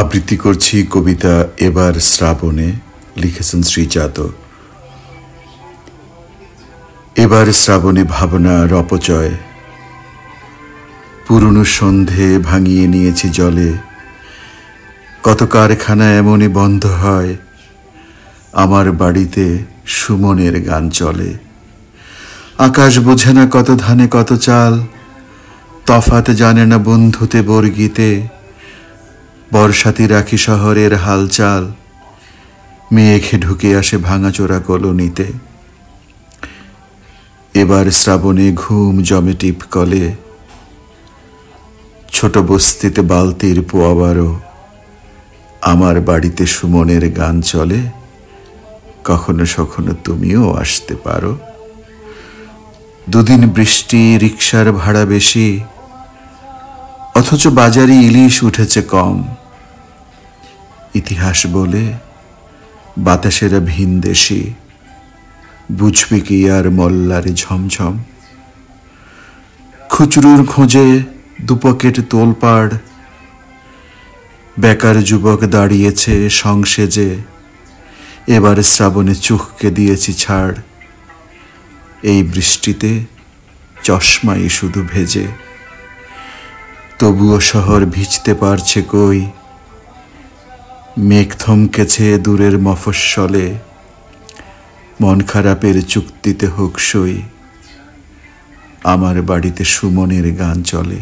আবৃত্তি করছি কবিতা এবার শ্রাবণে, লিখেছেন শ্রীজাত। এবার শ্রাবণে ভাবনার অপচয়, পুরনো সন্ধে ভাঙিয়ে নিয়েছি জলে। কত কারখানা এমনই বন্ধ হয়, আমার বাড়িতে সুমনের গান চলে। আকাশ বোঝে না কত ধানে কত চাল, তফাত জানে না বন্ধুতে বর্গিতে। বর্ষাতি রাখি শহরের হালচাল, মেঘে ঢুকে আসে ভাঙাচোরা কলোনিতে। এবার শ্রাবণে ঘুম জমে টিপকলে, ছোট বস্তিতে বালতির পোয়াবারও। আমার বাড়িতে সুমনের গান চলে, কখনো সখনো তুমিও আসতে পারো। দুদিন বৃষ্টি, রিকশার ভাড়া বেশি, অথচ বাজারে ইলিশ উঠেছে কম। ইতিহাস বলে বাতাসেরা ভিনদেশি, বুঝবি কি আর মল্লারে ঝমঝম। খুচরুর খোঁজে দুপকেট তোলপাড়, বেকার যুবক দাঁড়িয়েছে সংসেজে। এবার শ্রাবণে চোখকে দিয়েছি ছাড়, এই বৃষ্টিতে চশমাই শুধু ভেজে। তবুও শহর ভিজতে পারছে কই, মেঘ থমকেছে দূরের মফস্বলে। মন খারাপের চুক্তিতে হোক সই, আমার বাড়িতে সুমনের গান চলে।